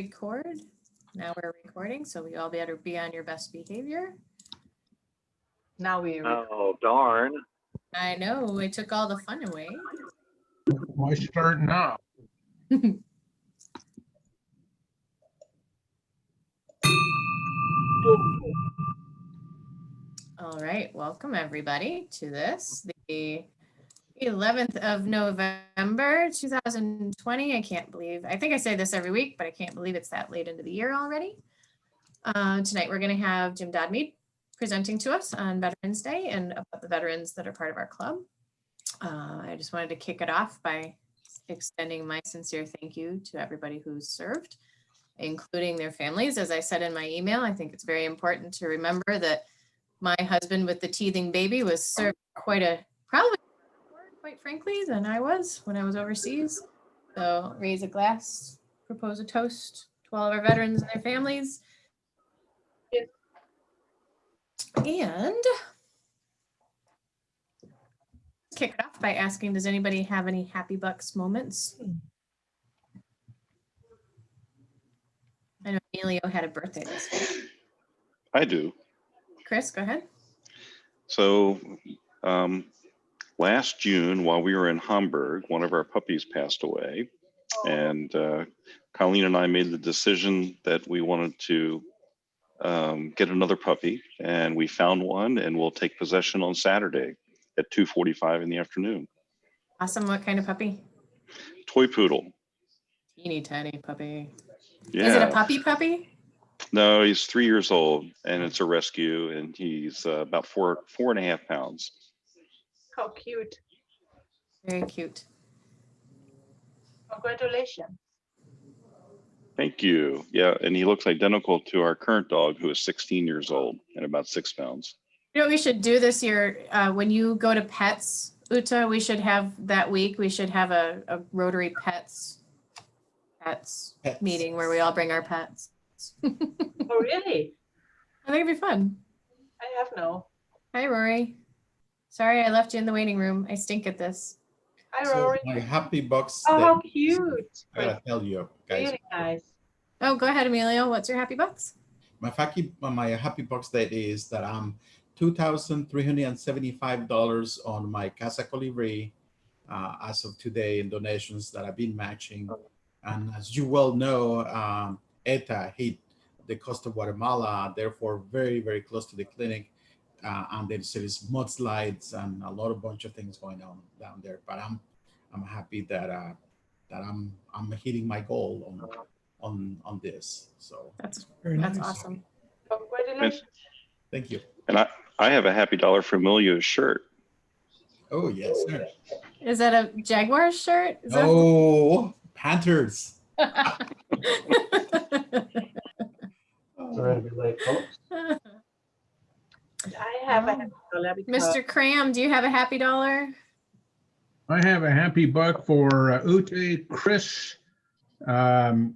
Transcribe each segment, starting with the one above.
Record. Now we're recording, so we all better be on your best behavior. Now we. Oh, darn. I know, I took all the fun away. Why start now? All right, welcome everybody to this, the 11th of November, 2020. I think I say this every week, but I can't believe it's that late into the year already. Tonight, we're gonna have Jim Dodmead presenting to us on Veterans Day and about the veterans that are part of our club. I just wanted to kick it off by extending my sincere thank you to everybody who's served, including their families. As I said in my email, I think it's very important to remember that my husband with the teething baby was served probably more, quite frankly, than I was when I was overseas. So raise a glass, propose a toast to all of our veterans and their families. And kick it off by asking, does anybody have any happy bucks moments? I know Emilio had a birthday this week. I do. Chris, go ahead. So last June, while we were in Hamburg, one of our puppies passed away. And Colleen and I made the decision that we wanted to get another puppy. And we found one, and we'll take possession on Saturday at 2:45 in the afternoon. Awesome. What kind of puppy? Toy poodle. Teeny tiny puppy. Yeah. Is it a puppy? No, he's 3 years old, and it's a rescue, and he's about 4.5 pounds. How cute. Very cute. Congratulations. Thank you. Yeah, and he looks identical to our current dog, who is 16 years old and about 6 pounds. You know what we should do this year? When you go to Pets, Uta, we should have that week, we should have a Rotary Pets meeting where we all bring our pets. Oh, really? I think it'd be fun. I have no. Hi, Rory. Sorry I left you in the waiting room. I stink at this. Hi, So Rory. my happy box. Oh, that how cute. I gotta tell you guys. Really nice. Oh, go ahead, Emilio. What's your happy bucks? My happy box that is that I'm $2,375 on my Casa Colibri as of today in donations that I've been matching. And as you well know, ETA hit the coast of Guatemala, therefore very, very close to the clinic. And there's mudslides and a bunch of things going on down there. But I'm happy that I'm hitting my goal on this. So That's very nice. awesome. Congratulations. Thank you. And I have a happy dollar for Emilio's shirt. Oh yes, sir. Is that a Jaguars shirt? Is that- Oh, Panthers. Sorry to be late, folks. I have a happy dollar because Mr. Cram, do you have a happy dollar? I have a happy buck for Ute, Chris,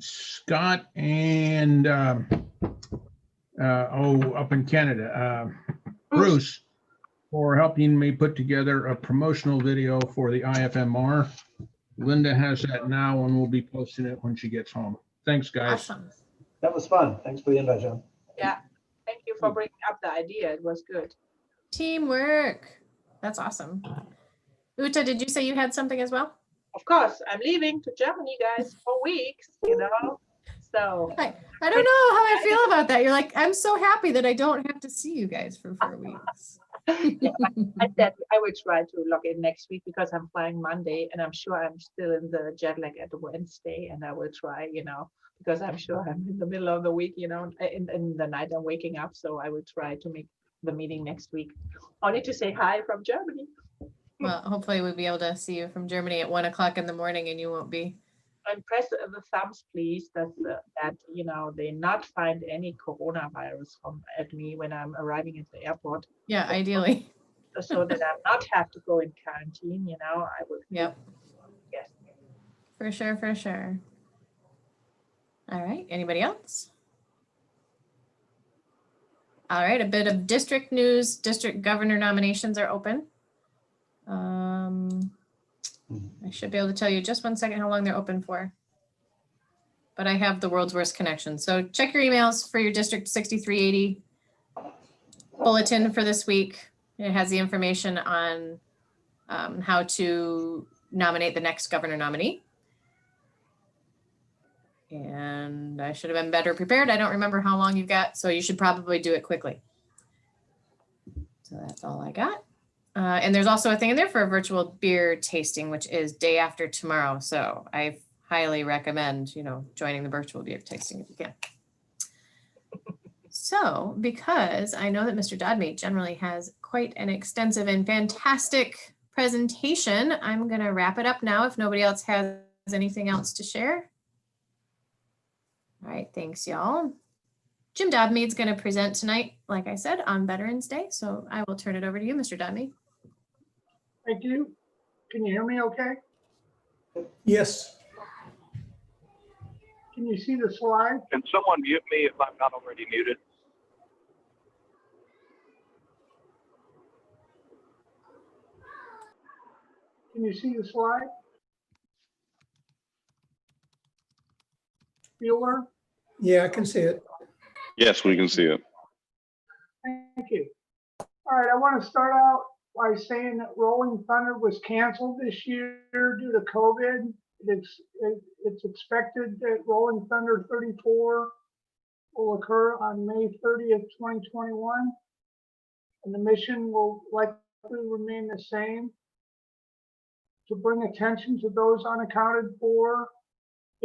Scott, and up in Canada, Bruce, for helping me put together a promotional video for the IFMR. Linda has that now and will be posting it when she gets home. Thanks, guys. Awesome. That was fun. Thanks for the invite, John. thank you for bringing up the idea. It was good. Teamwork. That's awesome. Uta, did you say you had something as well? Of course, I'm leaving to Germany, guys, for weeks, So I don't know how I feel about that. You're like, I'm so happy that I don't have to see you guys for 4 weeks. I said I will try to log in next week because I'm flying Monday and I'm sure I'm still in the jet lag at Wednesday, and I will try, because I'm sure I'm in the middle of the week, in the night I'm waking up. So I will try to make the meeting next week. Only to say hi from Germany. Well, hopefully we'll be able to see you from Germany at 1 o'clock in the morning and you won't be. And press the thumbs, please, that they not find any coronavirus at me when I'm arriving at the airport. Yeah, ideally. So that I not have to go in quarantine, I will. Yep. Yes. For sure. All right, anybody else? All right, a bit of district news. District governor nominations are open. I should be able to tell you just 1 second how long they're open for. but I have the world's worst connection. So check your emails for your District 6380 bulletin for this week. It has the information on how to nominate the next governor nominee. And I should have been better prepared. I don't remember how long you've got, so you should probably do it quickly. So that's all I got. And there's also a thing in there for a virtual beer tasting, which is day after tomorrow. So I highly recommend, joining the virtual beer tasting if you can. So, because I know that Mr. Dodme generally has quite an extensive and fantastic presentation, I'm going to wrap it up now if nobody else has anything else to share. All right, thanks, y'all. Jim Dodme is going to present tonight, like I said, on Veterans Day. So I will turn it over to you, Mr. Dodme. Thank you. Can you hear me okay? Yes, Can you see the slide? Can someone mute me if I'm not already muted? Can you see the slide? Bueller, yeah, I can see it. Yes, we can see it. thank you. All right, I want to start out by saying that Rolling Thunder was canceled this year due to COVID. It's expected that Rolling Thunder 34 will occur on May 30th, 2021. And the mission will likely remain the same. To bring attention to those unaccounted for,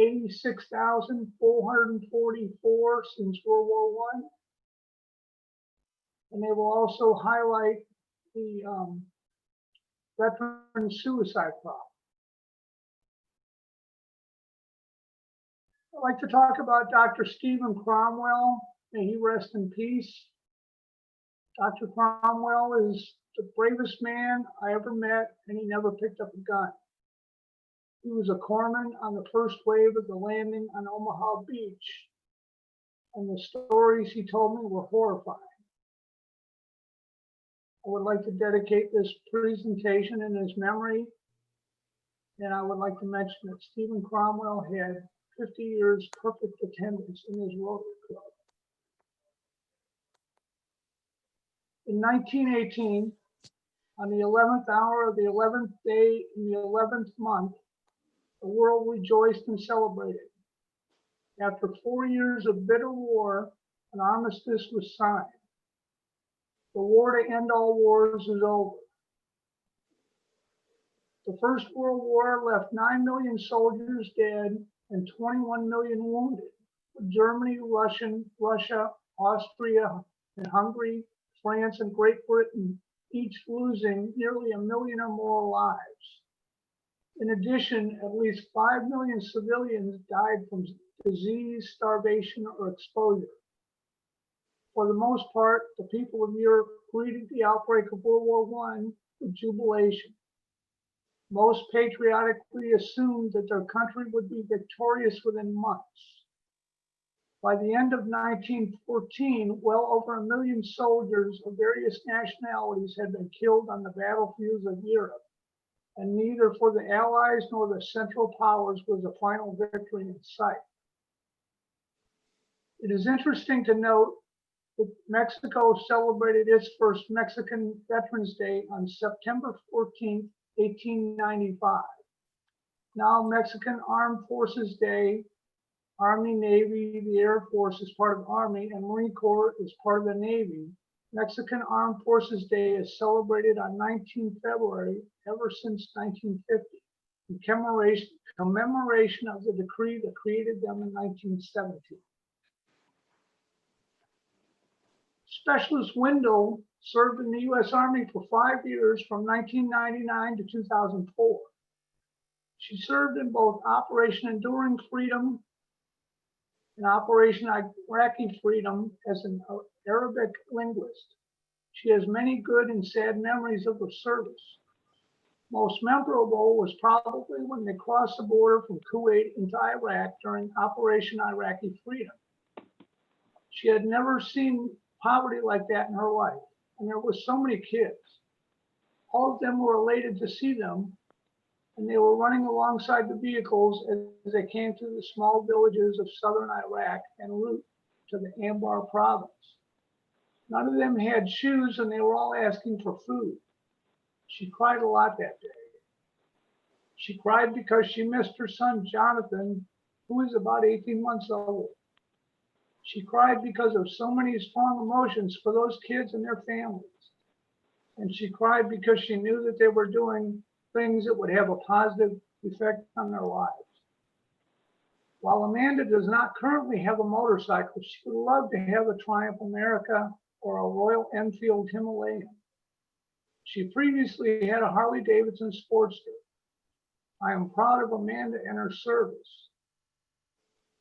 86,444 since World War I. And they will also highlight the veteran suicide problem. I'd like to talk about Dr. Stephen Cromwell. May he rest in peace. Dr. Cromwell is the bravest man I ever met, and he never picked up a gun. He was a corpsman on the first wave of the landing on Omaha Beach, and the stories he told me were horrifying. I would like to dedicate this presentation in his memory, and I would like to mention that Stephen Cromwell had 50 years perfect attendance in his Rotary Club. In 1918, on the 11th hour of the 11th day in the 11th month, the world rejoiced and celebrated. After 4 years of bitter war, an armistice was signed. The war to end all wars is over. The First World War left 9 million soldiers dead and 21 million wounded, with Germany, Russia, Austria, and Hungary, France, and Great Britain each losing nearly 1 million or more lives. In addition, at least 5 million civilians died from disease, starvation, or exposure. For the most part, the people of Europe greeted the outbreak of World War I with jubilation. Most patriotically assumed that their country would be victorious within months. By the end of 1914, well over 1 million soldiers of various nationalities had been killed on the battlefields of Europe, and neither for the Allies nor the Central Powers was a final victory in sight. It is interesting to note that Mexico celebrated its first Mexican Veterans Day on September 14, 1895. Now Mexican Armed Forces Day, Army, Navy, the Air Force is part of Army, and Marine Corps is part of the Navy. Mexican Armed Forces Day is celebrated on 19 February ever since 1950, in commemoration of the decree that created them in 1917. Specialist Wendell served in the U.S. Army for 5 years from 1999 to 2004. She served in both Operation Enduring Freedom and Operation Iraqi Freedom as an Arabic linguist. She has many good and sad memories of her service. Most memorable was probably when they crossed the border from Kuwait into Iraq during Operation Iraqi Freedom. She had never seen poverty like that in her life, and there were so many kids. All of them were elated to see them, and they were running alongside the vehicles as they came through the small villages of southern Iraq en route to the Anbar province. None of them had shoes, and they were all asking for food. She cried a lot that day. She cried because she missed her son, Jonathan, who was about 18 months old. She cried because of so many strong emotions for those kids and their families. And she cried because she knew that they were doing things that would have a positive effect on their lives. While Amanda does not currently have a motorcycle, she would love to have a Triumph America or a Royal Enfield Himalayan. She previously had a Harley Davidson Sportster. I am proud of Amanda and her service.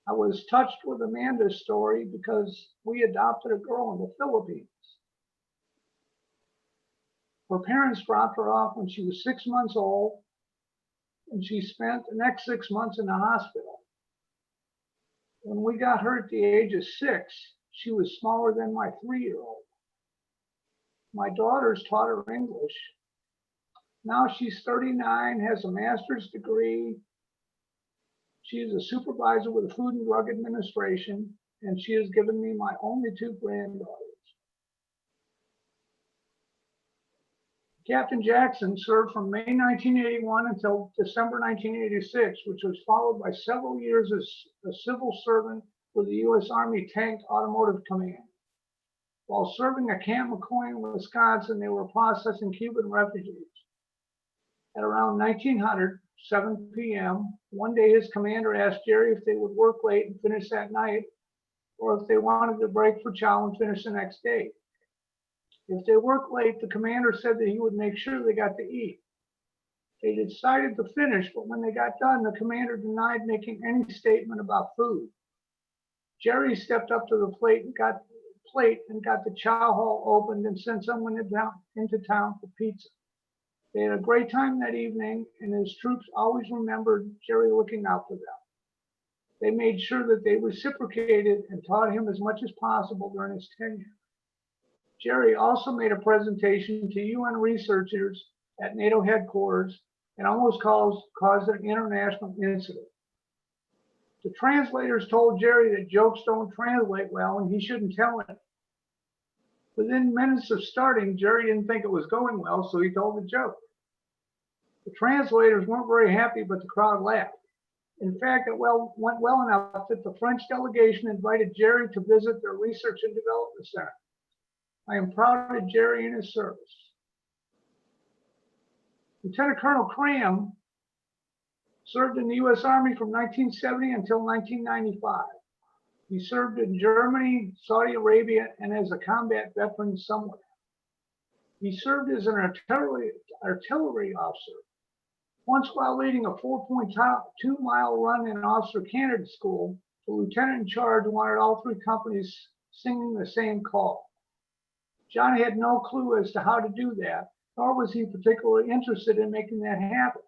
I was touched with Amanda's story because we adopted a girl in the Philippines. Her parents dropped her off when she was 6 months old, and she spent the next 6 months in the hospital. When we got her at the age of 6, she was smaller than my 3-year-old. My daughters taught her English. Now she's 39, has a master's degree. She is a supervisor with the Food and Drug Administration, and she has given me my only 2 granddaughters. Captain Jackson served from May 1981 until December 1986, which was followed by several years as a civil servant with the U.S. Army Tank Automotive Command. While serving at Camp McCoy in Wisconsin, they were processing Cuban refugees. At around 1900, 7 p.m., one day his commander asked Jerry if they would work late and finish that night, or if they wanted to break for chow and finish the next day. If they worked late, the commander said that he would make sure they got to eat. They decided to finish, but when they got done, the commander denied making any statement about food. Jerry stepped up to the plate and got the chow hall opened and sent someone into town for pizza. They had a great time that evening, and his troops always remembered Jerry looking out for them. They made sure that they reciprocated and taught him as much as possible during his tenure. Jerry also made a presentation to UN researchers at NATO headquarters and almost caused an international incident. The translators told Jerry that jokes don't translate well and he shouldn't tell it. Within minutes of starting, Jerry didn't think it was going well, so he told the joke. The translators weren't very happy, but the crowd laughed. In fact, it went well enough that the French delegation invited Jerry to visit their research and development center. I am proud of Jerry and his service. Lieutenant Colonel Cram served in the U.S. Army from 1970 until 1995. He served in Germany, Saudi Arabia, and as a combat veteran somewhere. He served as an artillery officer. Once while leading a 4.2-mile run in Officer Candidate School, the lieutenant in charge wanted all 3 companies singing the same call. Johnny had no clue as to how to do that, nor was he particularly interested in making that happen.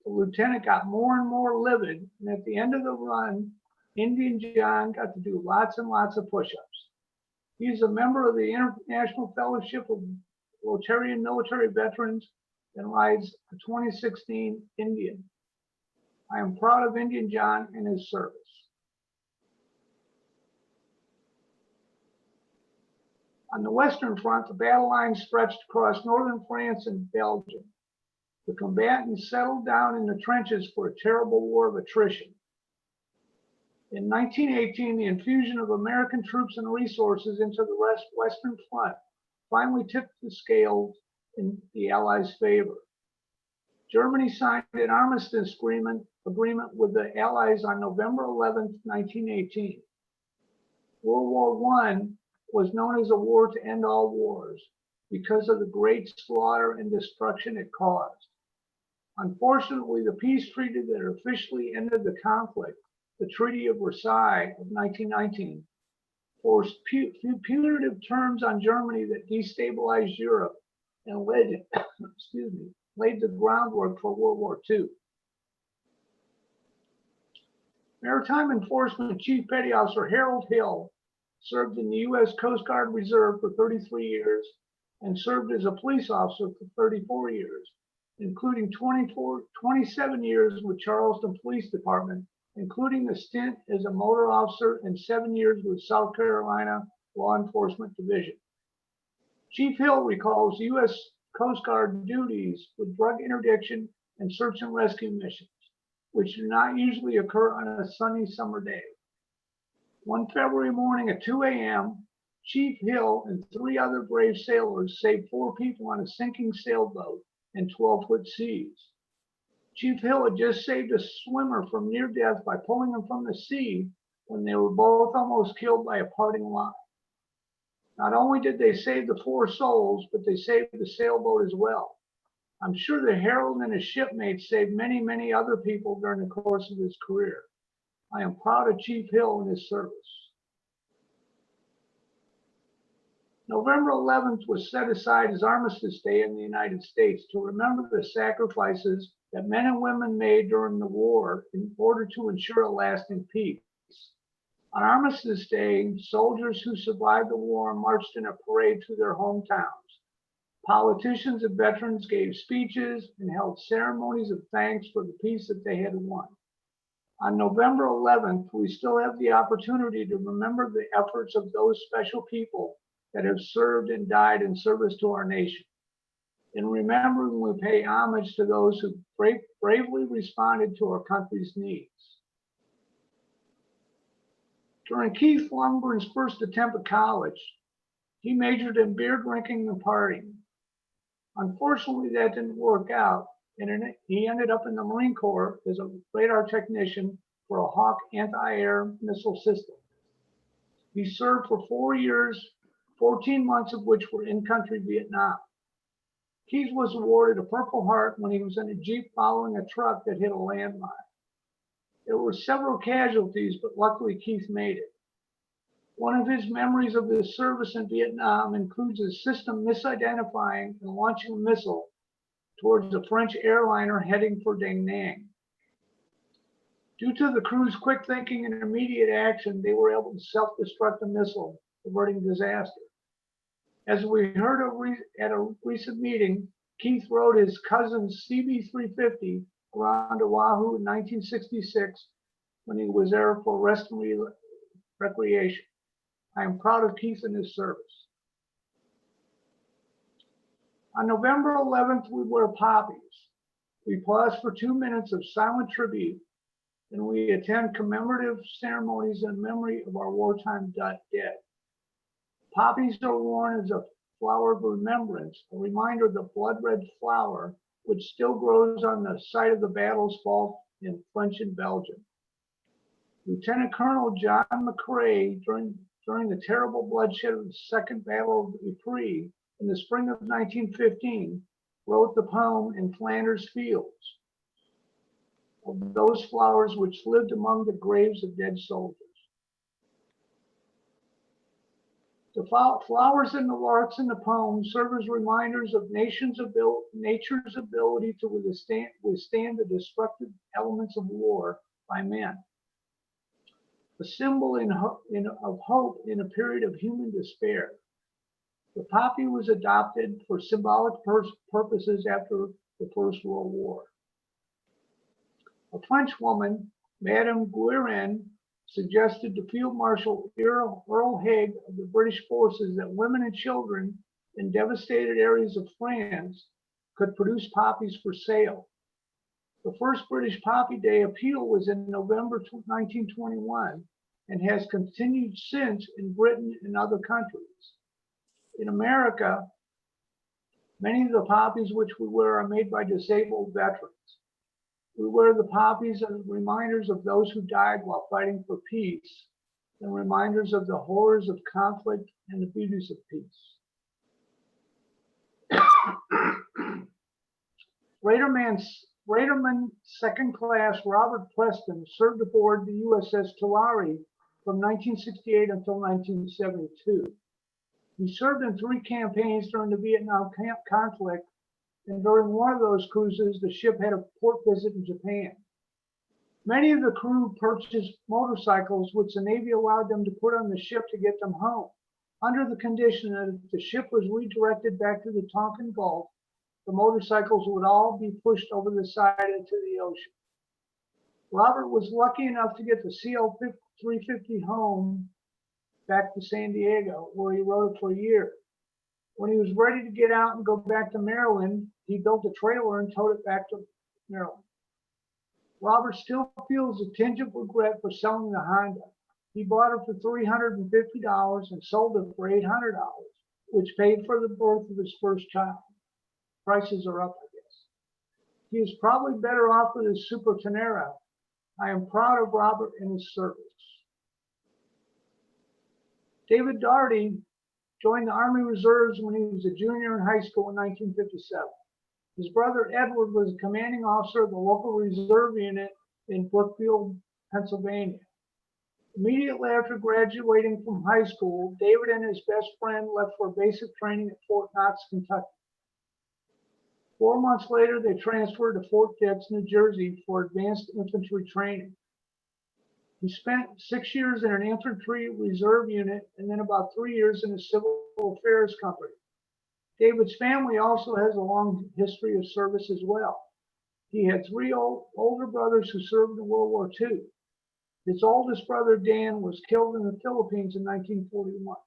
The lieutenant got more and more livid, and at the end of the run, Indian John got to do lots and lots of push-ups. He's a member of the International Fellowship of Rotarian Military Veterans and rides a 2016 Indian. I am proud of Indian John and his service. On the Western Front, the battle line stretched across northern France and Belgium. The combatants settled down in the trenches for a terrible war of attrition. In 1918, the infusion of American troops and resources into the Western Front finally tipped the scales in the Allies' favor. Germany signed an armistice agreement with the Allies on November 11, 1918. World War I was known as a war to end all wars because of the great slaughter and destruction it caused. Unfortunately, the peace treaty that officially ended the conflict, the Treaty of Versailles of 1919, forced punitive terms on Germany that destabilized Europe and laid the groundwork for World War II. Maritime Enforcement Chief Petty Officer Harold Hill served in the U.S. Coast Guard Reserve for 33 years and served as a police officer for 34 years. including 27 years with Charleston Police Department, including a stint as a motor officer and 7 years with South Carolina Law Enforcement Division. Chief Hill recalls U.S. Coast Guard duties with drug interdiction and search and rescue missions, which do not usually occur on a sunny summer day. One February morning at 2 a.m., Chief Hill and 3 other brave sailors saved 4 people on a sinking sailboat in 12-foot seas. Chief Hill had just saved a swimmer from near death by pulling him from the sea when they were both almost killed by a parting line. Not only did they save the 4 souls, but they saved the sailboat as well. I'm sure the Herald and his shipmates saved many, many other people during the course of his career. I am proud of Chief Hill and his service. November 11th was set aside as Armistice Day in the United States to remember the sacrifices that men and women made during the war in order to ensure a lasting peace. On Armistice Day, soldiers who survived the war marched in a parade through their hometowns. Politicians and veterans gave speeches and held ceremonies of thanks for the peace that they had won. On November 11th, we still have the opportunity to remember the efforts of those special people that have served and died in service to our nation. In remembering, we pay homage to those who bravely responded to our country's needs. During Keith Lundgren's first attempt at college, he majored in beer drinking and partying. Unfortunately, that didn't work out, and he ended up in the Marine Corps as a radar technician for a Hawk anti-air missile system. He served for 4 years, 14 months of which were in-country Vietnam. Keith was awarded a Purple Heart when he was in a Jeep following a truck that hit a landmine. There were several casualties, but luckily Keith made it. One of his memories of his service in Vietnam includes his system misidentifying and launching a missile towards a French airliner heading for Da Nang. Due to the crew's quick thinking and immediate action, they were able to self-destruct the missile, averting disaster. As we heard at a recent meeting, Keith rode his cousin's CB-350 around Oahu in 1966 when he was there for rest and recreation. I am proud of Keith and his service. On November 11th, we wear poppies. We pause for 2 minutes of silent tribute, and we attend commemorative ceremonies in memory of our wartime dead. Poppies are worn as a flower of remembrance, a reminder of the blood-red flower which still grows on the site of the battles fought in French and Belgium. Lieutenant Colonel John McCrae, during the terrible bloodshed of the Second Battle of Ypres in the spring of 1915, wrote the poem In Flanders Fields, of those flowers which lived among the graves of dead soldiers. The flowers and the larks in the poem serve as reminders of nature's ability to withstand the destructive elements of war by men. A symbol of hope in a period of human despair. The poppy was adopted for symbolic purposes after the First World War. A French woman, Madame Guérin, suggested to Field Marshal Earl Haig of the British forces that women and children in devastated areas of France could produce poppies for sale. The first British Poppy Day appeal was in November 1921 and has continued since in Britain and other countries. In America, many of the poppies which we wear are made by disabled veterans. We wear the poppies as reminders of those who died while fighting for peace and reminders of the horrors of conflict and the beauties of peace. Radarman Second Class Robert Preston served aboard the USS Tulare from 1968 until 1972. He served in 3 campaigns during the Vietnam conflict, and during one of those cruises, the ship had a port visit in Japan. Many of the crew purchased motorcycles, which the Navy allowed them to put on the ship to get them home, under the condition that if the ship was redirected back to the Tonkin Gulf, the motorcycles would all be pushed over the side into the ocean. Robert was lucky enough to get the CL 350 home back to San Diego, where he rode it for a year. When he was ready to get out and go back to Maryland, he built a trailer and towed it back to Maryland. Robert still feels a tinge of regret for selling the Honda. He bought it for $350 and sold it for $800, which paid for the birth of his first child. Prices are up, I guess. He is probably better off with his Super Tenera. I am proud of Robert and his service. David Daugherty joined the Army Reserves when he was a junior in high school in 1957. His brother Edward was a commanding officer of the local reserve unit in Brookfield, Pennsylvania. Immediately after graduating from high school, David and his best friend left for basic training at Fort Knox, Kentucky. 4 months later, they transferred to Fort Dix, New Jersey for advanced infantry training. He spent 6 years in an infantry reserve unit and then about 3 years in a civil affairs company. David's family also has a long history of service as well. He had three older brothers who served in World War II. His oldest brother, Dan, was killed in the Philippines in 1941.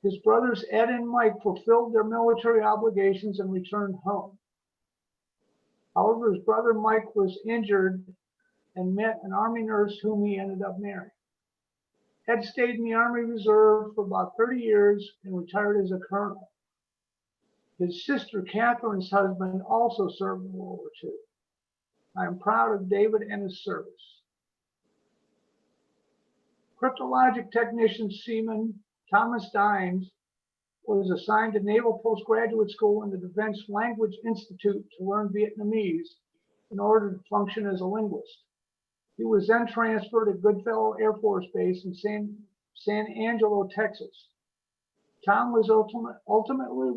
His brothers, Ed and Mike, fulfilled their military obligations and returned home. However, his brother Mike was injured and met an Army nurse whom he ended up marrying. Ed stayed in the Army Reserve for about 30 years and retired as a colonel. His sister, Catherine's husband, also served in World War II. I am proud of David and his service. Cryptologic technician seaman Thomas Dines was assigned to Naval Postgraduate School and the Defense Language Institute to learn Vietnamese in order to function as a linguist. He was then transferred to Goodfellow Air Force Base in San Angelo, Texas. Tom was ultimately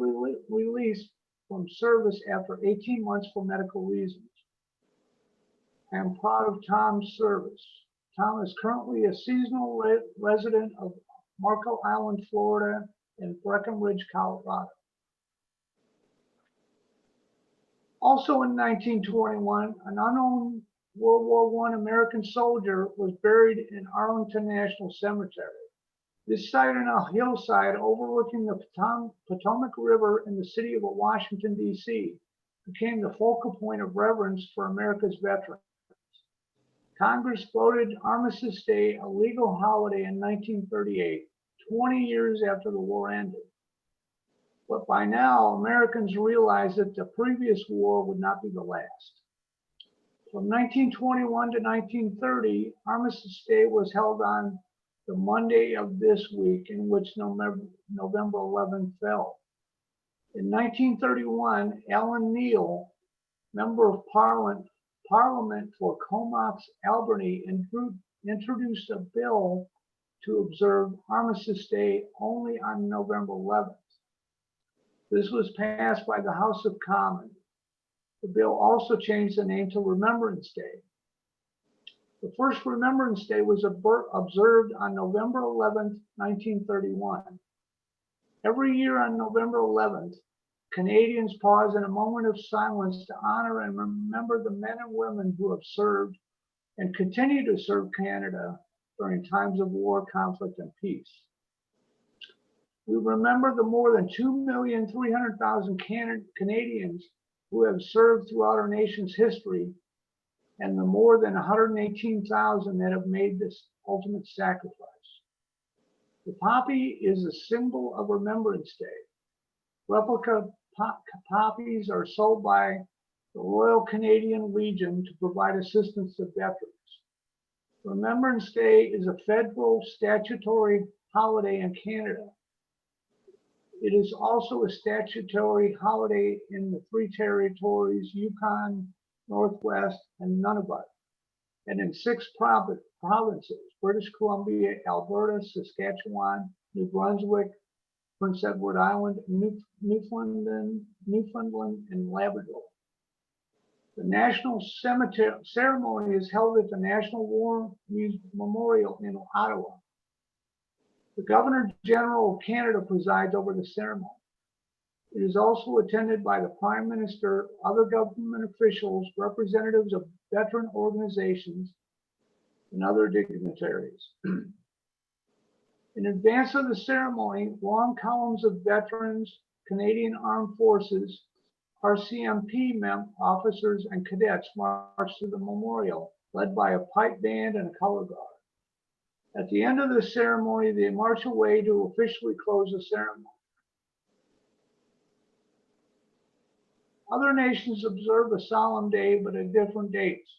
released from service after 18 months for medical reasons. I am proud of Tom's service. Tom is currently a seasonal resident of Marco Island, Florida, and Breckenridge, Colorado. Also in 1921, an unknown World War I American soldier was buried in Arlington National Cemetery. This site on a hillside overlooking the Potomac River in the city of Washington, D.C., became the focal point of reverence for America's veterans. Congress voted Armistice Day a legal holiday in 1938, 20 years after the war ended. But by now, Americans realized that the previous war would not be the last. From 1921 to 1930, Armistice Day was held on the Monday of this week, in which November 11th fell. In 1931, Alan Neal, member of Parliament for Comox Albany, introduced a bill to observe Armistice Day only on November 11th. This was passed by the House of Commons. The bill also changed the name to Remembrance Day. The first Remembrance Day was observed on November 11th, 1931. Every year on November 11th, Canadians pause in a moment of silence to honor and remember the men and women who have served and continue to serve Canada during times of war, conflict, and peace. We remember the more than 2,300,000 Canadians who have served throughout our nation's history, and the more than 118,000 that have made this ultimate sacrifice. The poppy is a symbol of Remembrance Day. Replica poppies are sold by the Royal Canadian Legion to provide assistance to veterans. Remembrance Day is a federal statutory holiday in Canada. It is also a statutory holiday in the three territories, Yukon, Northwest, and Nunavut, and in 6 provinces, British Columbia, Alberta, Saskatchewan, New Brunswick, Prince Edward Island, Newfoundland, and Labrador. The national ceremony is held at the National War Memorial in Ottawa. The Governor General of Canada presides over the ceremony. It is also attended by the Prime Minister, other government officials, representatives of veteran organizations, and other dignitaries. In advance of the ceremony, long columns of veterans, Canadian Armed Forces, RCMP officers, and cadets marched to the memorial, led by a pipe band and a color guard. At the end of the ceremony, they march away to officially close the ceremony. Other nations observe a solemn day, but at different dates.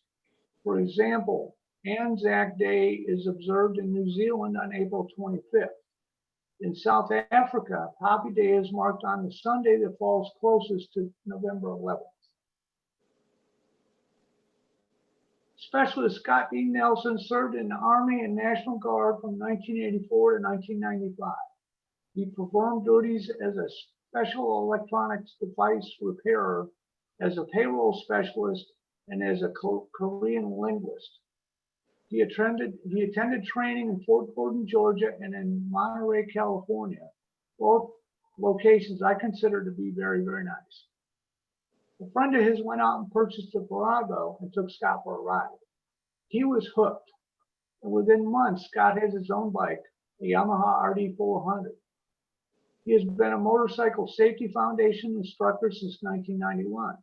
For example, Anzac Day is observed in New Zealand on April 25th. In South Africa, Poppy Day is marked on the Sunday that falls closest to November 11th. Specialist Scott D. Nelson served in the Army and National Guard from 1984 to 1995. He performed duties as a special electronics device repairer, as a payroll specialist, and as a Korean linguist. He attended training in Fort Gordon, Georgia, and in Monterey, California, both locations I consider to be very, very nice. A friend of his went out and purchased a Virago and took Scott for a ride. He was hooked, and within months, Scott has his own bike, a Yamaha RD400. He has been a Motorcycle Safety Foundation instructor since 1991.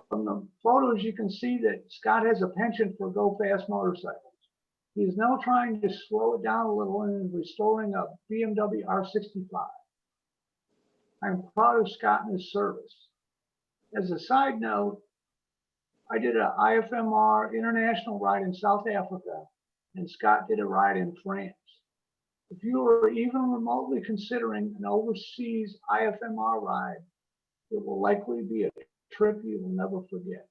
From the photos, you can see that Scott has a penchant for go-fast motorcycles. He is now trying to slow it down a little and is restoring a BMW R65. I'm proud of Scott and his service. As a side note, I did an IFMR international ride in South Africa, and Scott did a ride in France. If you are even remotely considering an overseas IFMR ride, it will likely be a trip you will never forget.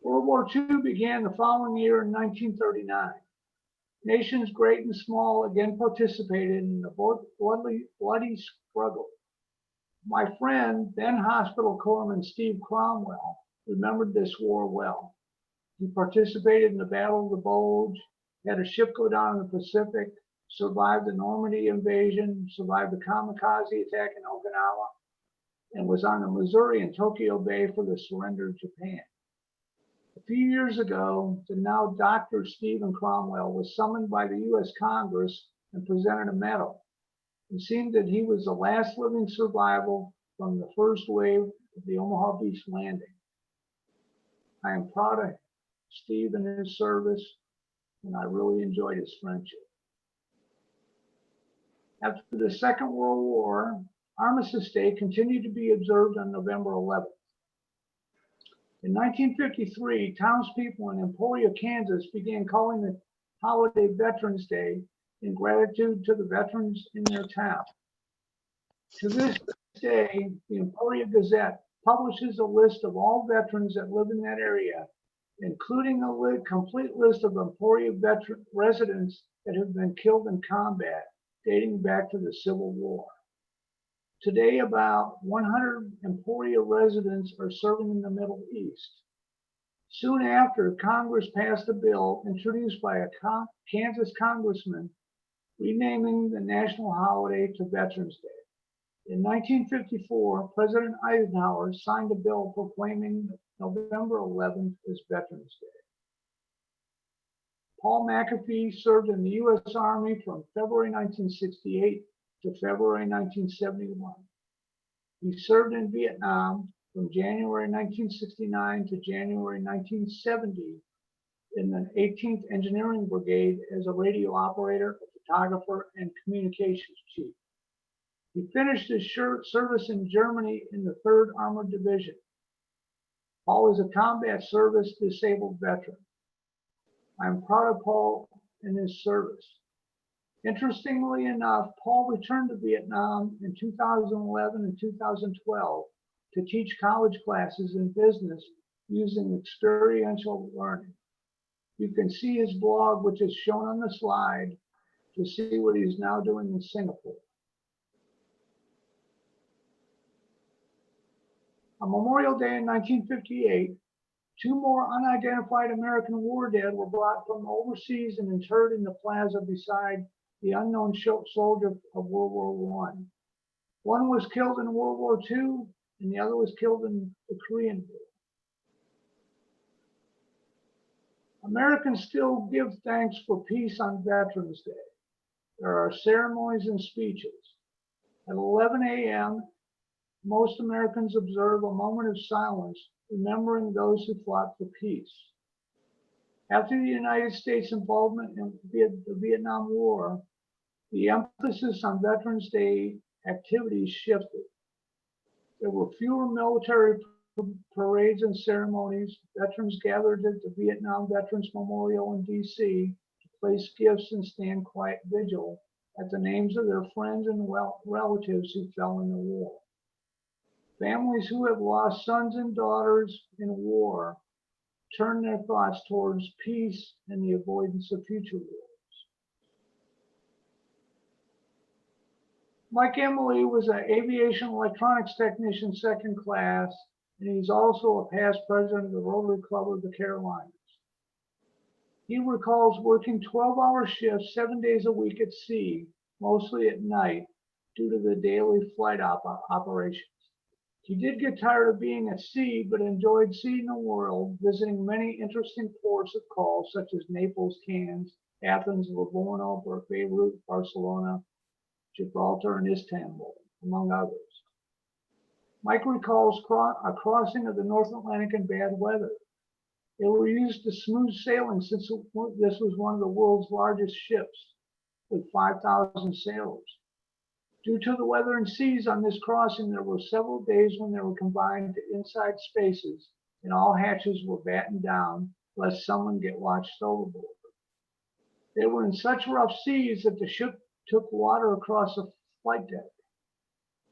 World War II began the following year in 1939. Nations great and small again participated in the bloody struggle. My friend, then hospital corpsman Steve Cromwell, remembered this war well. He participated in the Battle of the Bulge, had a ship go down in the Pacific, survived the Normandy invasion, survived the kamikaze attack in Okinawa, and was on the Missouri in Tokyo Bay for the surrender of Japan. A few years ago, the now Dr. Stephen Cromwell was summoned by the U.S. Congress and presented a medal. It seemed that he was the last living survivor from the first wave of the Omaha Beach landing. I am proud of Steve and his service, and I really enjoyed his friendship. After the Second World War, Armistice Day continued to be observed on November 11th. In 1953, townspeople in Emporia, Kansas began calling the holiday Veterans Day in gratitude to the veterans in their town. To this day, the Emporia Gazette publishes a list of all veterans that live in that area, including a complete list of Emporia veteran residents that have been killed in combat dating back to the Civil War. Today, about 100 Emporia residents are serving in the Middle East. Soon after, Congress passed a bill introduced by a Kansas congressman renaming the national holiday to Veterans Day. In 1954, President Eisenhower signed a bill proclaiming November 11th as Veterans Day. Paul McAfee served in the U.S. Army from February 1968 to February 1971. He served in Vietnam from January 1969 to January 1970 in the 18th Engineering Brigade as a radio operator, a photographer, and communications chief. He finished his service in Germany in the 3rd Armored Division. Paul is a combat service disabled veteran. I'm proud of Paul and his service. Interestingly enough, Paul returned to Vietnam in 2011 and 2012 to teach college classes in business using experiential learning. You can see his blog, which is shown on the slide, to see what he's now doing in Singapore. On Memorial Day in 1958, 2 more unidentified American war dead were brought from overseas and interred in the plaza beside the unknown soldier of World War One. One was killed in World War II, and the other was killed in the Korean War. Americans still give thanks for peace on Veterans Day. There are ceremonies and speeches. At 11 a.m., most Americans observe a moment of silence, remembering those who fought for peace. After the United States involvement in the Vietnam War, the emphasis on Veterans Day activities shifted. There were fewer military parades and ceremonies. Veterans gathered at the Vietnam Veterans Memorial in DC to place gifts and stand quiet vigil at the names of their friends and relatives who fell in the war. Families who have lost sons and daughters in war turn their thoughts towards peace and the avoidance of future wars. Mike Emily was an aviation electronics technician, second class, and he's also a past president of the Rotary Club of the Carolinas. He recalls working 12-hour shifts 7 days a week at sea, mostly at night, due to the daily flight operations. He did get tired of being at sea, but enjoyed seeing the world, visiting many interesting ports of call, such as Naples, Cannes, Athens, Livorno, Beirut, Barcelona, Gibraltar, and Istanbul, among others. Mike recalls a crossing of the North Atlantic in bad weather. They were used to smooth sailing since this was one of the world's largest ships with 5,000 sailors. Due to the weather and seas on this crossing, there were several days when they were confined to inside spaces and all hatches were battened down lest someone get watched overboard. They were in such rough seas that the ship took water across the flight deck.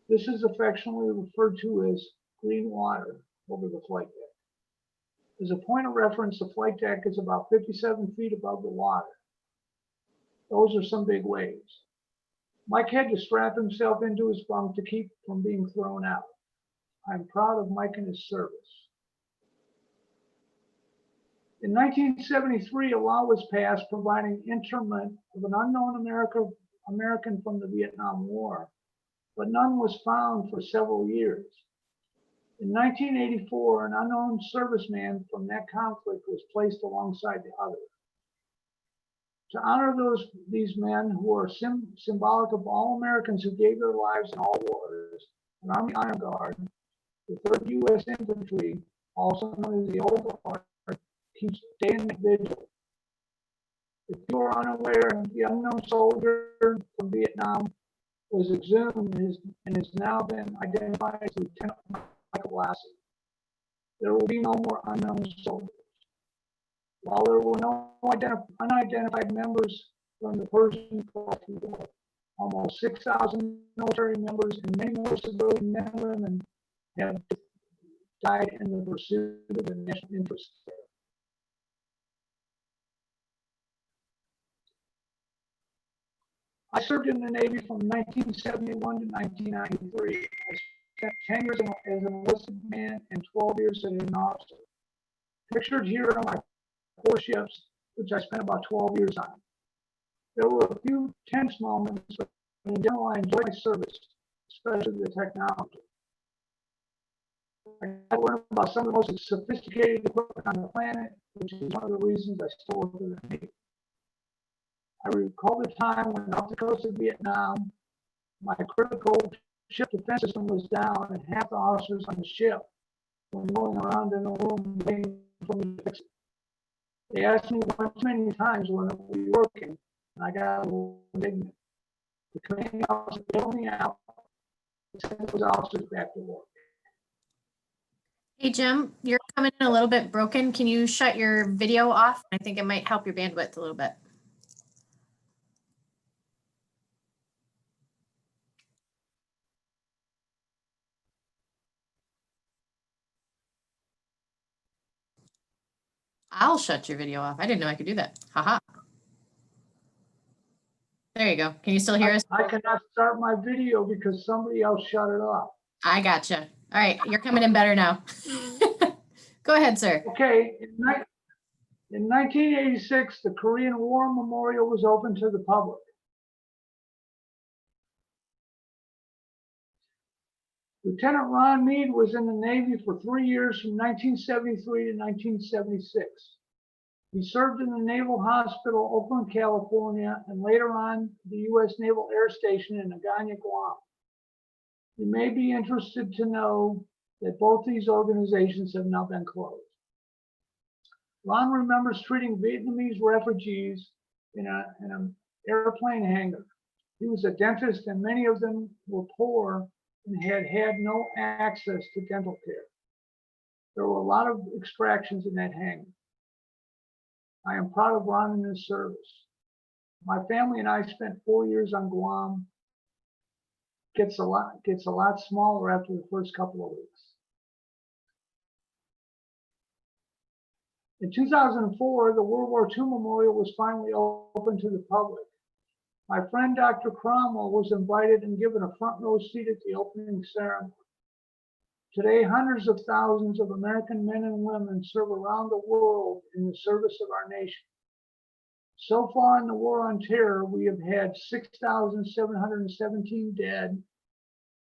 This is affectionately referred to as green water over the flight deck. As a point of reference, the flight deck is about 57 feet above the water. Those are some big waves. Mike had to strap himself into his bunk to keep from being thrown out. I'm proud of Mike and his service. In 1973, a law was passed providing interment of an unknown American from the Vietnam War, but none was found for several years. In 1984, an unknown serviceman from that conflict was placed alongside the other. To honor these men who are symbolic of all Americans who gave their lives in all wars, an Army Honor Guard, the 3rd U.S. Infantry, also known as the Old Guard, keeps day and night vigil. If you are unaware, the unknown soldier from Vietnam was exhumed and has now been identified as Lieutenant Michael Lassie. There will be no more unknown soldiers. While there were no unidentified members from the Persian Gulf War, almost 6,000 military members and many more civilian men and women have died in the pursuit of the national interest. I served in the Navy from 1971 to 1993. I spent 10 years as an enlisted man and 12 years as an officer. Pictured here are my 4 ships, which I spent about 12 years on. There were a few tense moments, but in general, I enjoyed my service, especially the technology. I learned about some of the most sophisticated equipment on the planet, which is one of the reasons I still work for the Navy. I recall the time when off the coast of Vietnam, my critical ship defense system was down and half the officers on the ship were going around in the room waiting for me to fix it. They asked me once many times when it would be working, and I got a little indignant. The commanding officer bailed me out and sent those officers back to work. Hey, Jim, you're coming in a little bit broken. Can you shut your video off? I think it might help your bandwidth a little bit. I'll shut your video off. I didn't know I could do that. Haha. There you go. Can you still hear us? I cannot start my video because somebody else shut it off. I gotcha. All right, you're coming in better now. Go ahead, sir. Okay, in 1986, the Korean War Memorial was open to the public. Lieutenant Ron Mead was in the Navy for 3 years from 1973 to 1976. He served in the Naval Hospital, Oakland, California, and later on the U.S. Naval Air Station in Nagano, Guam. You may be interested to know that both these organizations have now been closed. Ron remembers treating Vietnamese refugees in an airplane hangar. He was a dentist, and many of them were poor and had no access to dental care. There were a lot of extractions in that hangar. I am proud of Ron and his service. My family and I spent 4 years on Guam. Gets a lot smaller after the first couple of weeks. In 2004, the World War II Memorial was finally open to the public. My friend Dr. Cromwell was invited and given a front row seat at the opening ceremony. Today, hundreds of thousands of American men and women serve around the world in the service of our nation. So far in the war on terror, we have had 6,717 dead,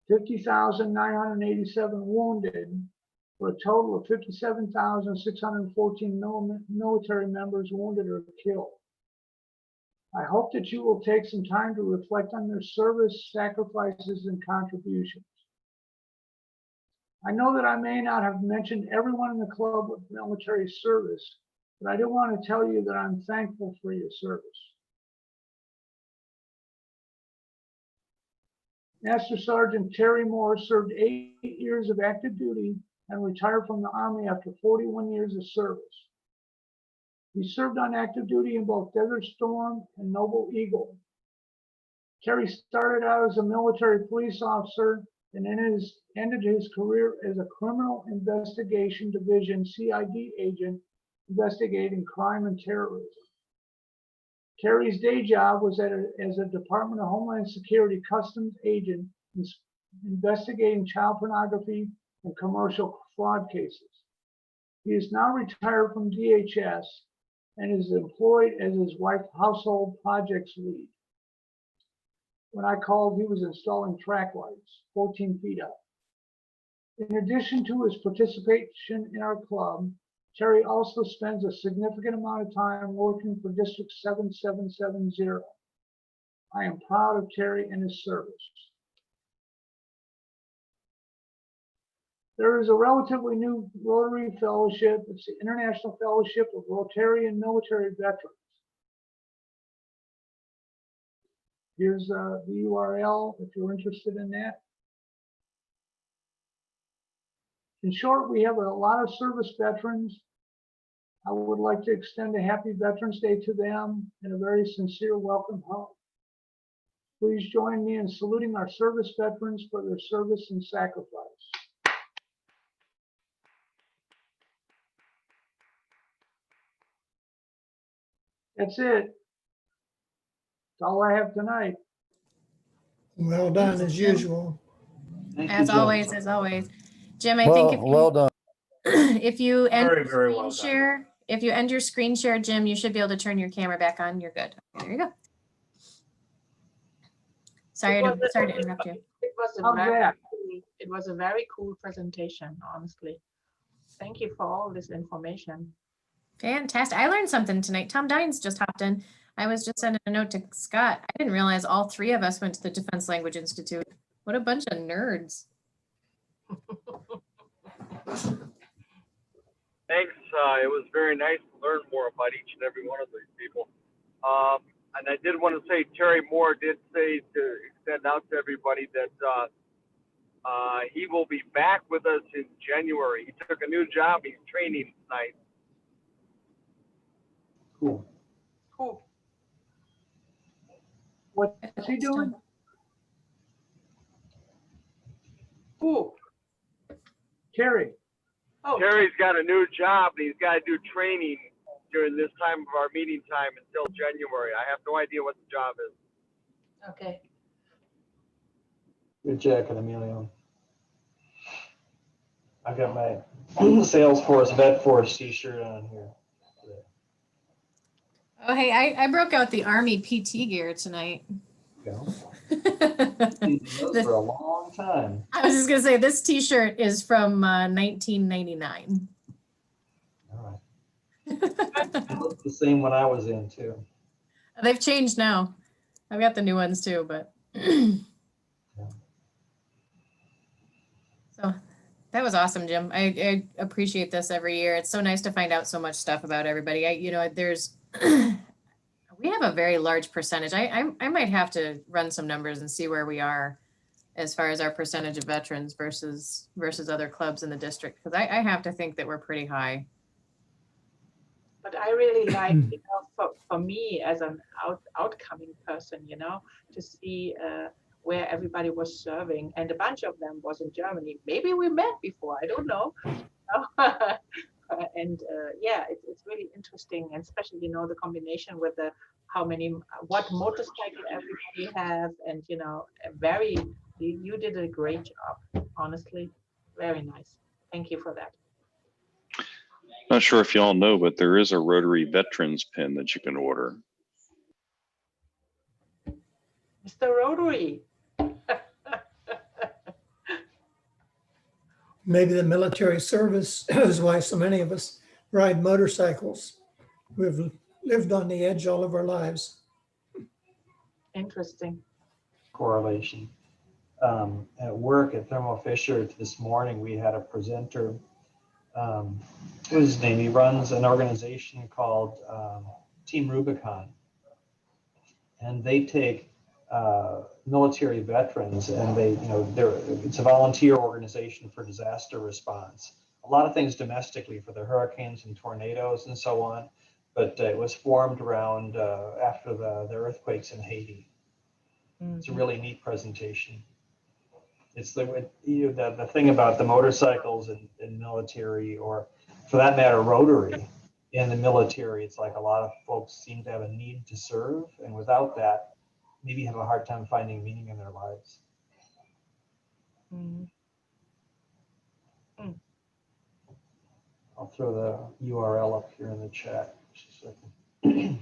50,987 wounded, for a total of 57,614 military members wounded or killed. I hope that you will take some time to reflect on their service, sacrifices, and contributions. I know that I may not have mentioned everyone in the club of military service, but I do want to tell you that I'm thankful for your service. Master Sergeant Terry Moore served 8 years of active duty and retired from the Army after 41 years of service. He served on active duty in both Desert Storm and Noble Eagle. Terry started out as a military police officer and ended his career as a Criminal Investigation Division CID agent investigating crime and terrorism. Terry's day job was as a Department of Homeland Security Customs agent investigating child pornography and commercial fraud cases. He is now retired from DHS and is employed as his wife's household projects lead. When I called, he was installing track lights 14 feet up. In addition to his participation in our club, Terry also spends a significant amount of time working for District 7770. I am proud of Terry and his service. There is a relatively new Rotary Fellowship. It's the International Fellowship of Rotarian Military Veterans. Here's the URL if you're interested in that. In short, we have a lot of service veterans. I would like to extend a happy Veterans Day to them and a very sincere welcome home. Please join me in saluting our service veterans for their service and sacrifice. That's it. That's all I have tonight. Well done, as usual. As always, Jim, I think Well done. if you end Very, your very screen well done. share, if you end your screen share, Jim, you should be able to turn your camera back on. You're good. There you go. Sorry to interrupt you. It was a How's very that? cool, it was a very cool presentation, honestly. Thank you for all this information. Fantastic. I learned something tonight. Tom Dines just hopped in. I was just sending a note to Scott. I didn't realize all three of us went to the Defense Language Institute. What a bunch of nerds. Thanks. It was very nice to learn more about each and every one of these people. And I did want to say, Terry Moore did say to extend out to everybody that he will be back with us in January. He took a new job. He's training tonight. Cool. Cool. What's he doing? Cool. Terry. Oh, Terry's got a new job, and he's got to do training during this time of our meeting time until January. I have no idea what the job is. okay. Good jacket, Emilio. I got my Salesforce VetForce t-shirt on here. Oh, hey, I broke out the Army PT gear tonight. Go. Those for a long time. I was just gonna say, this T-shirt is from 1999. All right. It looked the same when I was in too. They've changed now. I've got the new ones too, but. So that was awesome, Jim. I appreciate this every year. It's so nice to find out so much stuff about everybody. There's, we have a very large percentage. I might have to run some numbers and see where we are as far as our percentage of veterans versus other clubs in the district, because I have to think that we're pretty high. But I really like, for me as an outcoming person, to see where everybody was serving, and a bunch of them was in Germany. Maybe we met before, I don't know. Yeah, it's really interesting, and especially the combination with what motorcycle everybody have, and you did a great job, honestly, very nice. Thank you for that. Not sure if you all know, but there is a Rotary Veterans pin that you can order. Mr. Rotary. Maybe the military service is why so many of us ride motorcycles. We've lived on the edge all of our lives. Interesting. Correlation. At work at Thermo Fisher this morning, we had a presenter. What is his name? He runs an organization called Team Rubicon, and they take military veterans, and it's a volunteer organization for disaster response. A lot of things domestically for the hurricanes and tornadoes and so on, but it was formed around after the earthquakes in Haiti. Mm-hmm. It's a really neat presentation. It's the thing about the motorcycles in military, or for that matter, Rotary in the military. It's like a lot of folks seem to have a need to serve, and without that, maybe have a hard time finding meaning in their lives. Mm. Mm. I'll throw the URL up here in the chat. Just a second.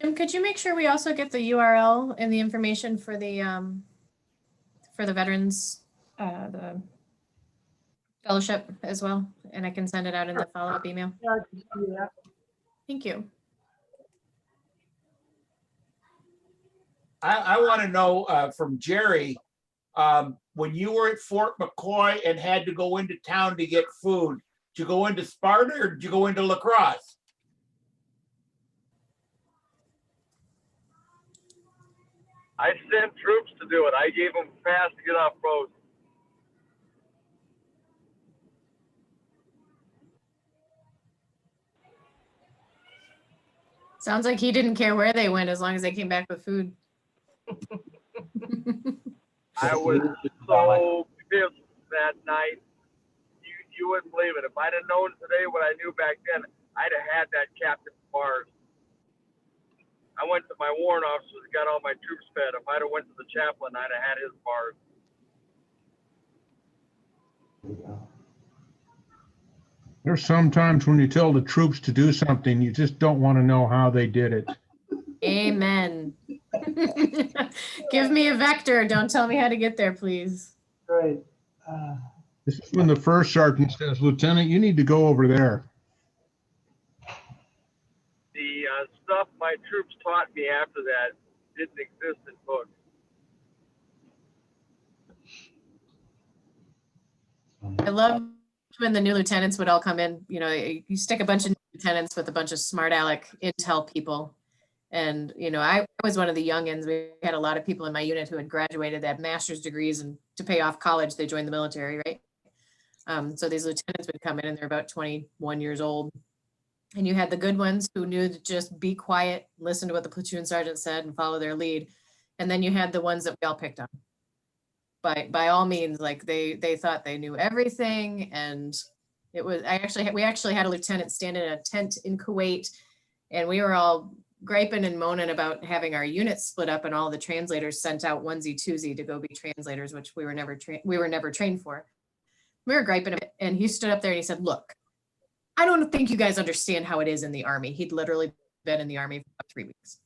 Jim, could you make sure we also get the URL and the information for the veterans, the fellowship as well, and I can send it out in the follow-up email. Yeah, I can see that. Thank you. I want to know from Jerry, when you were at Fort McCoy and had to go into town to get food, did you go into Sparta or did you go into La Crosse? I sent troops to do it. I gave them fast to get off road. Sounds like he didn't care where they went as long as they came back with food. I was so pissed that night. You wouldn't believe it. If I'd have known today what I knew back then, I'd have had that captain bars. I went to my warrant officers and got all my troops fed. If I'd have went to the chaplain, I'd have had his bars. There's sometimes when you tell the troops to do something, you just don't want to know how they did it. Amen. Give me a vector. Don't tell me how to get there, please. Right. This is when the first sergeant says, Lieutenant, you need to go over there. The stuff my troops taught me after that didn't exist in books. I love when the new lieutenants would all come in. You stick a bunch of new lieutenants with a bunch of smart aleck intel people. And, I was one of the youngins. We had a lot of people in my unit who had graduated, that master's degrees, and to pay off college, they joined the military, right? So these lieutenants would come in and they're about 21 years old. And you had the good ones who knew to just be quiet, listen to what the platoon sergeant said and follow their lead. And then you had the ones that we all picked on. By all means, like they thought they knew everything. And it was, we actually had a lieutenant stand in a tent in Kuwait, and we were all griping and moaning about having our units split up and all the translators sent out onesie twosie to go be translators, which we were never trained for. We were griping a bit, and he stood up there and he said, look, I don't think you guys understand how it is in the Army. He'd literally been in the Army for about 3 weeks.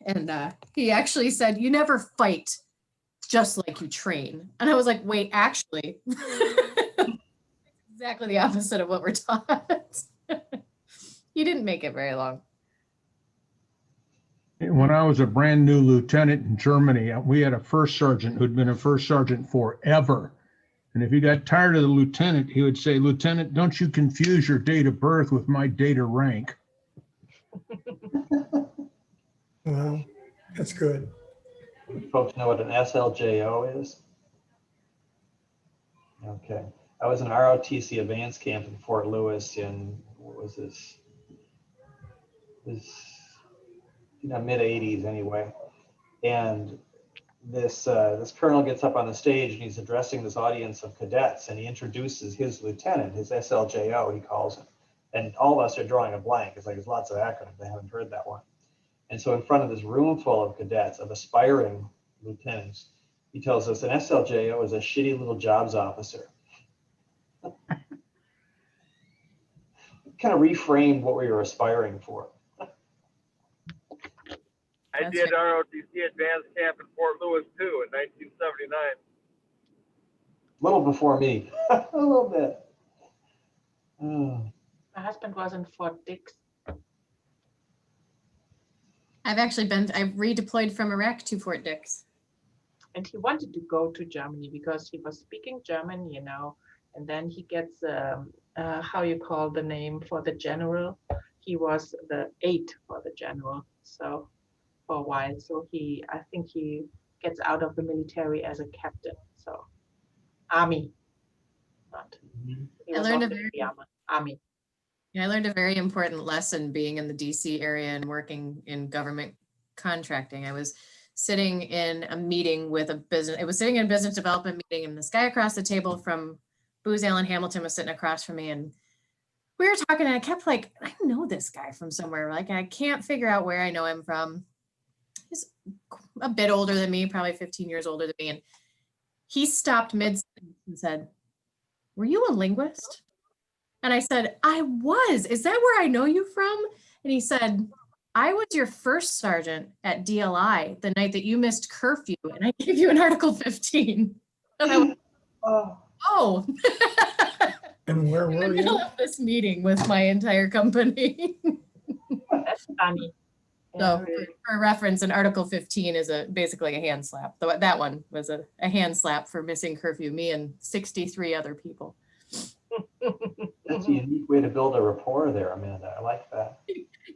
And he actually said, "You never fight just like you train." And I was like, wait, actually, exactly the opposite of what we're taught. He didn't make it very long. When I was a brand new lieutenant in Germany, we had a first sergeant who'd been a first sergeant forever. And if he got tired of the lieutenant, he would say, "Lieutenant, don't you confuse your date of birth with my date of rank." Wow, that's good. Folks know what an SLJO is? Okay. I was in ROTC advance camp in Fort Lewis in, what was this? Mid 80s anyway. And this colonel gets up on the stage and he's addressing this audience of cadets, and he introduces his lieutenant, his SLJO, he calls him. And all of us are drawing a blank. It's like there's lots of acronyms. I haven't heard that one. And so in front of this room full of cadets, of aspiring lieutenants, he tells us an SLJO is a shitty little jobs officer. Kind of reframed what we were aspiring for. I That's did right. ROTC advanced camp in Fort Lewis too in 1979. A little before me, a little bit. Oh. My husband was in Fort Dix. I've redeployed from Iraq to Fort Dix. And he wanted to go to Germany because he was speaking German, and then he gets, how you call the name for the general. He was the 8 for the general, so for a while. So I think he gets out of the military as a captain, so army, not. He I was learned also in the army. Yeah, I learned a very important lesson being in the DC area and working in government contracting. I was sitting in a meeting with sitting in a business development meeting, and this guy across the table from Booz Allen Hamilton was sitting across from me, and we were talking, and I kept like, I know this guy from somewhere. Like, I can't figure out where I know him from. He's a bit older than me, probably 15 years older than me. And he stopped mid-sentence and said, "Were you a linguist?" And I said, "I was. Is that where I know you from?" And he said, "I was your first sergeant at DLI the night that you missed curfew, and I gave you an Article 15. And I went, oh. And where In the were middle you? of this meeting with my entire company. That's funny. So for reference, an Article 15 is basically a hand slap. That one was a hand slap for missing curfew, me and 63 other people. That's a unique way to build a rapport there, Amanda. I like that.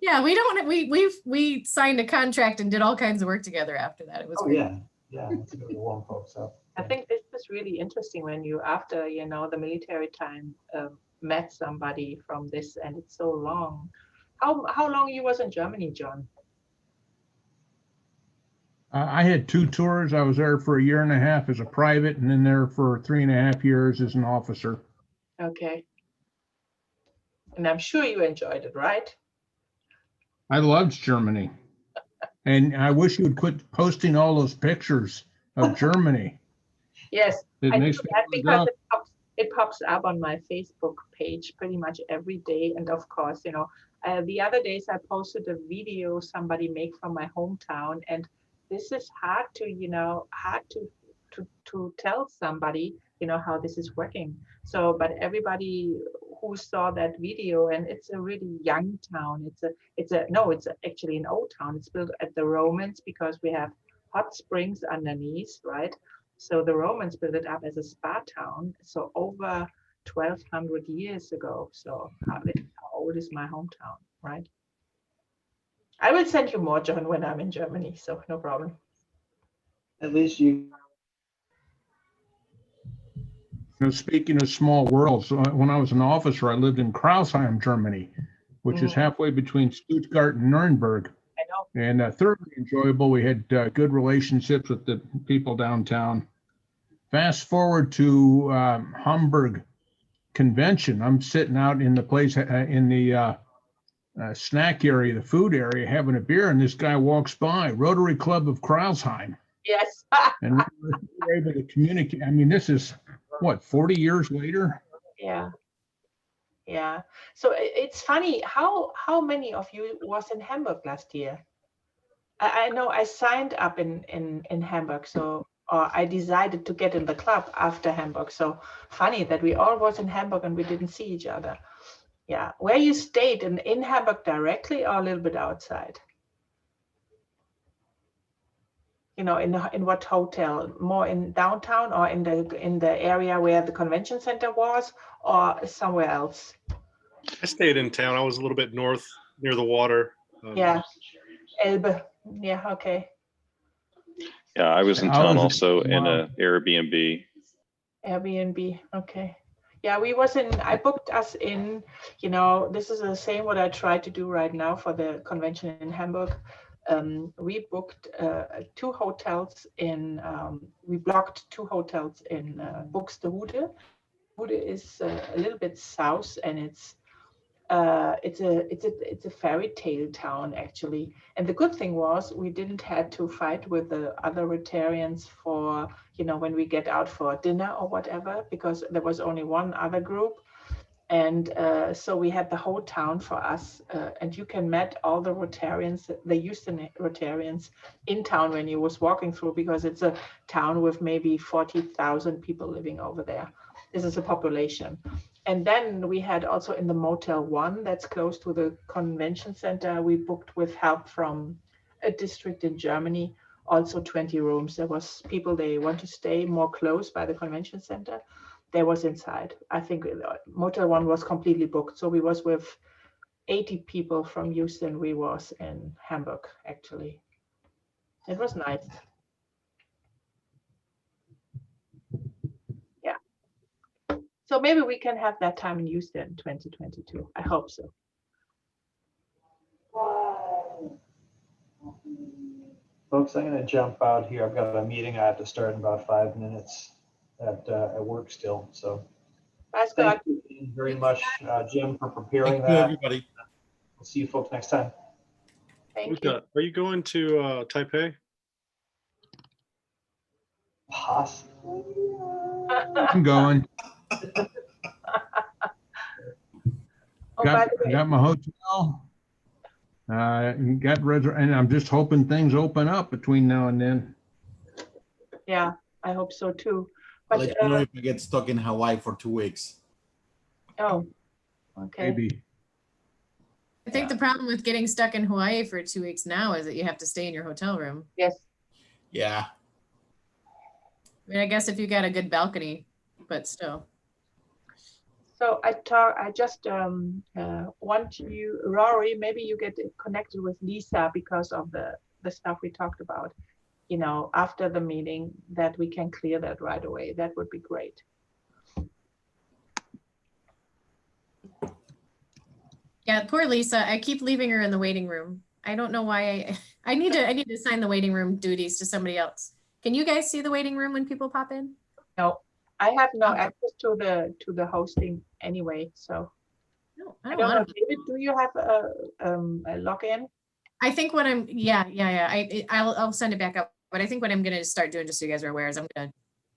Yeah, we signed a contract and did all kinds of work together after that. It was great. Yeah, that's a good warm folks up. I think this is really interesting when you, after the military time, met somebody from this, and it's so long. How long you was in Germany, John? I had 2 tours. I was there for 1.5 years as a private, and then there for 3.5 years as an officer. Okay. And I'm sure you enjoyed it, right? I loved Germany. And I wish you would quit posting all those pictures of Germany. Yes, It I do makes me that wanna because it pops up on my Facebook page pretty much every day. And of course, the other days I posted a video somebody made from my hometown, and this is hard to tell somebody, how this is working. So, but everybody who saw that video, and it's a really young town. It's actually an old town. It's built at the Romans because we have hot springs underneath, right? So the Romans built it up as a spa town. So over 1,200 years ago. So how old is my hometown, right? I will send you more, John, when I'm in Germany. So no problem. At least you. Speaking of small worlds, when I was an officer, I lived in Krausheim, Germany, which is halfway between Stuttgart and Nuremberg. I know. And thoroughly enjoyable. We had good relationships with the people downtown. Fast forward to Hamburg convention. I'm sitting out in the place in the snack area, the food area, having a beer, and this guy walks by, Rotary Club of Krausheim. Yes. And we were able to communicate. I mean, this is what, 40 years later? Yeah. So it's funny, how many of you was in Hamburg last year? I know I signed up in Hamburg, so or I decided to get in the club after Hamburg. So funny that we all was in Hamburg and we didn't see each other. Yeah, where you stayed in Hamburg directly or a little bit outside? You know, in what hotel? More in downtown or in the area where the convention center was, or somewhere else? I stayed in town. I was a little bit north near the water. Yeah, Elbe. Yeah, okay. Yeah, I was in I town was- also in a Airbnb. Airbnb, okay. Yeah, we was in, I booked us in, you know, this is the same what I try to do right now for the convention in Hamburg. We booked 2 hotels in, we blocked 2 hotels in Buxtehude. Hude is a little bit south, and it's a fairy tale town actually. And the good thing was we didn't have to fight with the other Rotarians for, you know, when we get out for dinner or whatever, because there was only one other group. And so we had the whole town for us, and you can meet all the Rotarians, the Houston Rotarians in town when you was walking through, because it's a town with maybe 40,000 people living over there. This is a population. And then we had also in the Motel 1 that's close to the convention center, we booked with help from a district in Germany, also 20 rooms. There was people, they want to stay more close by the convention center. There was inside. I think Motel 1 was completely booked. So we was with 80 people from Houston. We was in Hamburg, actually. It was nice. So maybe we can have that time in Houston 2022. I hope so. Folks, I'm going to jump out here. I've got a meeting I have to start in about 5 minutes at work still. So Bye, Scott. thank you very much, Jim, for preparing Thank you, that. everybody. We'll see you folks next time. Thank you. Luca, are you going to Taipei? Possibly. I'm going. Oh, by Got, the way, got my hotel. And I'm just hoping things open up between now and then. yeah, I hope so too. I'll But let you know if I get stuck in Hawaii for 2 weeks. oh, okay. Maybe. I think the problem with getting stuck in Hawaii for 2 weeks now is that you have to stay in your hotel room. Yes. Yeah. I mean, I guess if you got a good balcony, but still. So I just want you, Rory, maybe you get connected with Lisa because of the stuff we talked about, you know, after the meeting, that we can clear that right away. That would be great. Yeah, poor Lisa. I keep leaving her in the waiting room. I don't know why. I need to assign the waiting room duties to somebody else. Can you guys see the waiting room when people pop in? No, I have no Okay. access to the hosting anyway. So No, I I don't don't know. want to. David, do you have a login? I think what I'm, yeah. I'll send it back up. But I think what I'm going to start doing, just so you guys are aware, is I'm going to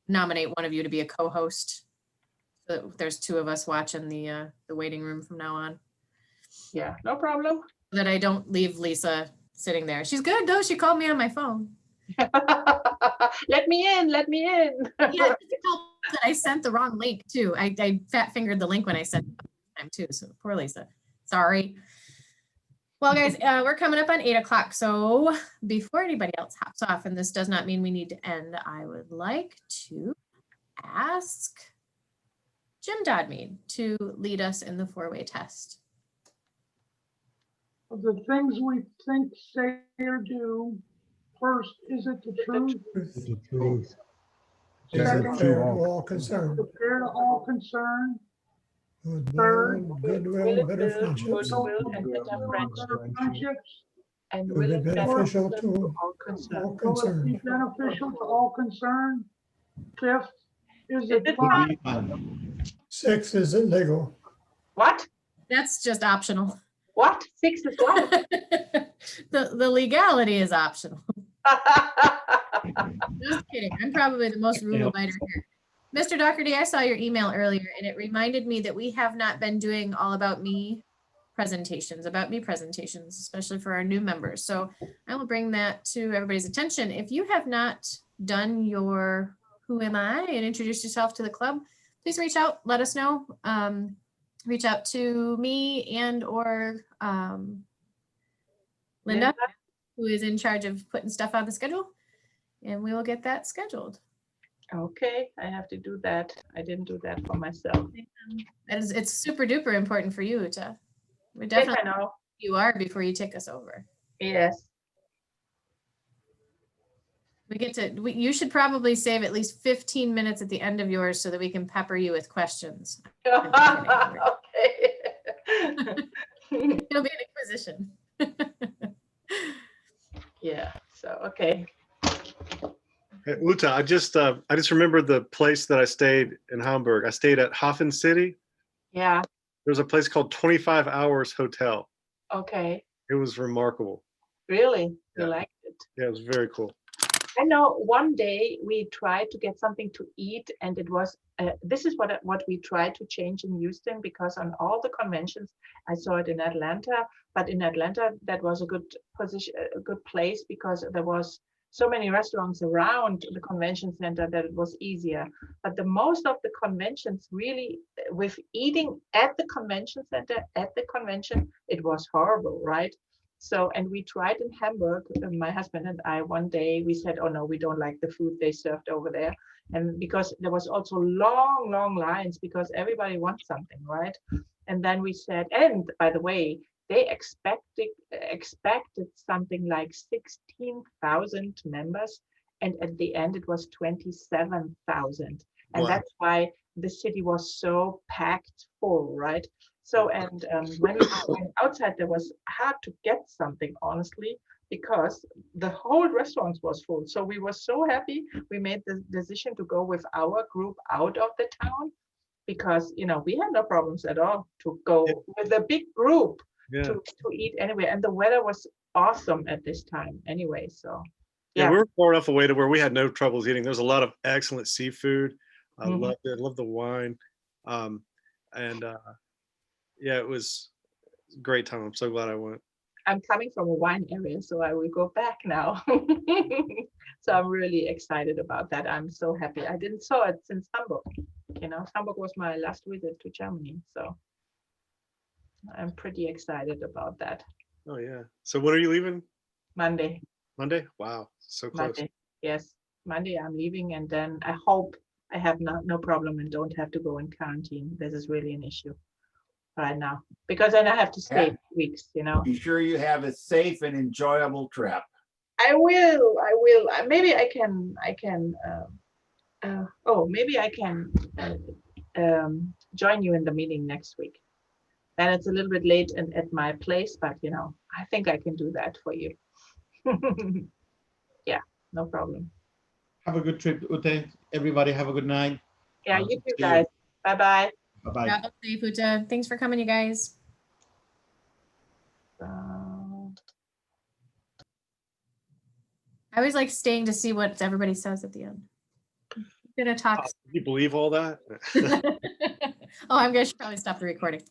nominate one of you to be a co-host. So that there's 2 of us watching the waiting room from now on. Yeah, no problem. So that I don't leave Lisa sitting there. She's good though. She called me on my phone. Let me in. Let me in. Yeah, it's helped that I sent the wrong link too. I fat fingered the link when I sent it time too. So poor Lisa. Sorry. Well, guys, we're coming up on 8 o'clock. So before anybody else hops off, and this does not mean we need to end, I would like to ask Jim Dodmead to lead us in the 4-way test. Of the things we think, say, or do, first, is it the truth? The truth. Is it Second, fair to all concerned? fair to all concerned? Goodwill, goodwill, better friendships. Goodwill and better friendship. Friendships? And Will will be it beneficial benefit to all concerned? all Will it be concerned. beneficial to all concerned? Fifth, is Is it it fun? Fun. 6, is it legal? What? That's just optional. What? 6 is what? The legality is optional. Just kidding. I'm probably the most rule abiding here. Mr. Doherty, I saw your email earlier and it reminded me that we have not been doing All About Me presentations, About Me presentations, especially for our new members. So I will bring that to everybody's attention. If you have not done your Who Am I and introduce yourself to the club, please reach out, let us know. Reach out to me and or Linda, who is in charge of putting stuff on the schedule, and we will get that scheduled. Okay, I have to do that. I didn't do that for myself. It's super duper important for you to, we Yes, definitely I know. you are before you take us over. Yes. We get to, you should probably save at least 15 minutes at the end of yours so that we can pepper you with questions. Okay. It'll be an inquisition. Yeah, so, okay. Hey, Uta, I just remembered the place that I stayed in Hamburg. I stayed at Hafen City. Yeah, There's a place called 25 Hours Hotel. okay. It was remarkable. Really? Yeah. You liked it? Yeah, it was very cool. I know one day we tried to get something to eat, and it was this is what we tried to change in Houston, because on all the conventions I saw it in Atlanta, but in Atlanta that was a good position, a good place, because there was so many restaurants around the convention center that it was easier. But the most of the conventions really, with eating at the convention center at the convention, it was horrible, right? So, and we tried in Hamburg, my husband and I, one day we said, oh no, we don't like the food they served over there. And because there was also long lines, because everybody wants something, right? And then we said, and by the way, they expected something like 16,000 members. And at the end, it was 27,000. And Wow. that's why the city was so packed full, right? So, and when we went outside, there was hard to get something, honestly, because the whole restaurant was full. So we were so happy. We made the decision to go with our group out of the town, because, you know, we had no problems at all to go with a big group Yeah. to eat anywhere. And the weather was awesome at this time anyway. So, Yeah, yeah. we were far enough away to where we had no troubles eating. There's a lot of excellent seafood. I Mhm. loved it. Loved the wine. Yeah, it was a great time. I'm so glad I went. I'm coming from a wine area, so I will go back now. So I'm really excited about that. I'm so happy. I didn't saw it since Hamburg. You know, Hamburg was my last visit to Germany, so I'm pretty excited about that. Oh yeah. So when are you leaving? Monday, Monday? Wow, so close. Monday, yes, Monday I'm leaving, and then I hope I have no problem and don't have to go in quarantine. This is really an issue right now, because then I have to stay 2 weeks, you know. Be sure you have a safe and enjoyable trip. I will. Maybe I can. Maybe I can join you in the meeting next week. Then it's a little bit late at my place, but you know, I think I can do that for you. Yeah, no problem. Have a good trip, Ute. Everybody have a good night. Yeah, you too, See you. guys. Bye-bye. Bye-bye. Travel safe, Uta. Thanks for coming, you guys. I always like staying to see what everybody says at the end. I'm gonna talk. Can you believe all that? Oh, I'm gonna should probably stop the recording.